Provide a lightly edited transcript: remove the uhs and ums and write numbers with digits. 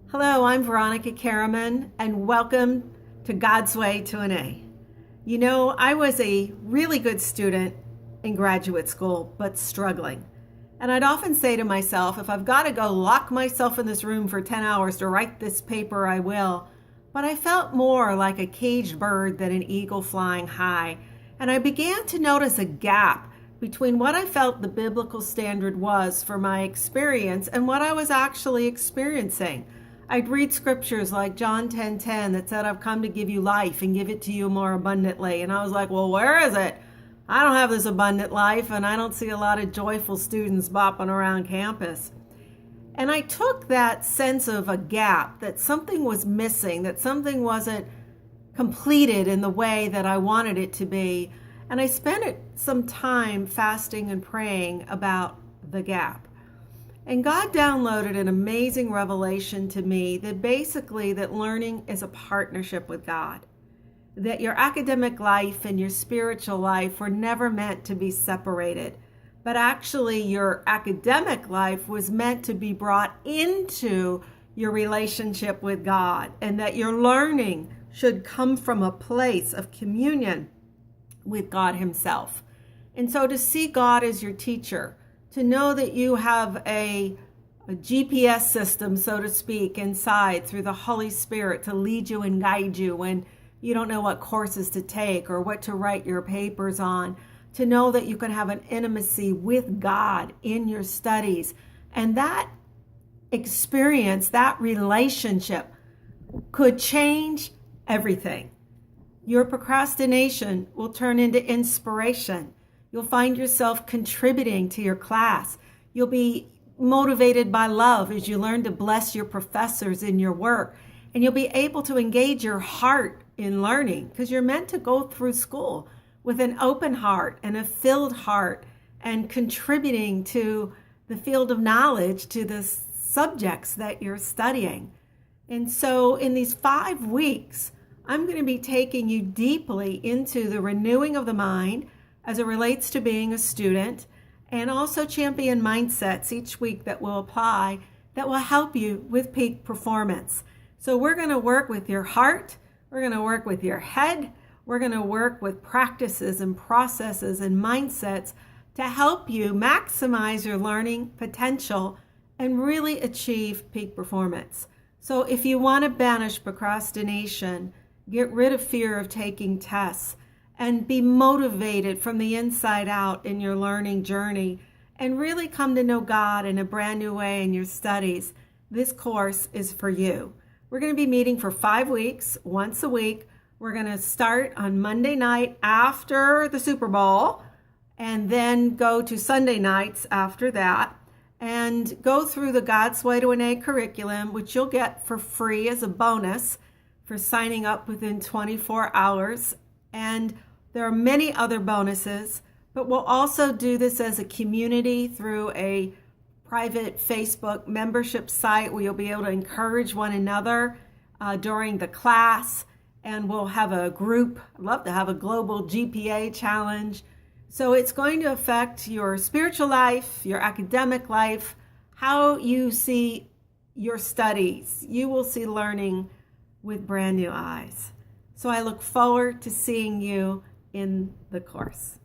Hello, I'm Veronica Karaman, and welcome to God's Way to an A. You know, I was a really good student in graduate school, but struggling. And I'd often say to myself, if I've got to go lock myself in this room for 10 hours to write this paper, I will. But I felt more like a caged bird than an eagle flying high. And I began to notice a gap between what I felt the biblical standard was for my experience and what I was actually experiencing. I'd read scriptures like John 10:10 that said, I've come to give you life and give it to you more abundantly. And I was like, well, where is it? I don't have this abundant life, and I don't see a lot of joyful students bopping around campus. And I took that sense of a gap, that something was missing, that something wasn't completed in the way that I wanted it to be. And I spent some time fasting and praying about the gap. And God downloaded an amazing revelation to me that basically that learning is a partnership with God. That your academic life and your spiritual life were never meant to be separated. But actually your academic life was meant to be brought into your relationship with God. And that your learning should come from a place of communion with God Himself. And so to see God as your teacher, to know that you have a GPS system, so to speak, inside through the Holy Spirit to lead you and guide you when you don't know what courses to take or what to write your papers on, to know that you can have an intimacy with God in your studies. And that experience, that relationship could change everything. Your procrastination will turn into inspiration. You'll find yourself contributing to your class. You'll be motivated by love as you learn to bless your professors in your work. And you'll be able to engage your heart in learning because you're meant to go through school with an open heart and a filled heart and contributing to the field of knowledge, to the subjects that you're studying. And so in these 5 weeks, I'm going to be taking you deeply into the renewing of the mind as it relates to being a student, and also champion mindsets each week that will apply, that will help you with peak performance. So we're going to work with your heart, we're going to work with your head, we're going to work with practices and processes and mindsets to help you maximize your learning potential and really achieve peak performance. So if you want to banish procrastination, get rid of fear of taking tests, and be motivated from the inside out in your learning journey and really come to know God in a brand new way in your studies, this course is for you. We're going to be meeting for 5 weeks, once a week. We're going to start on Monday night after the Super Bowl and then go to Sunday nights after that and go through the God's Way to an A curriculum, which you'll get for free as a bonus for signing up within 24 hours. And there are many other bonuses, but we'll also do this as a community through a private Facebook membership site where you'll be able to encourage one another during the class. And we'll have a group. I'd love to have a global GPA challenge. So it's going to affect your spiritual life, your academic life, how you see your studies. You will see learning with brand new eyes. So I look forward to seeing you in the course.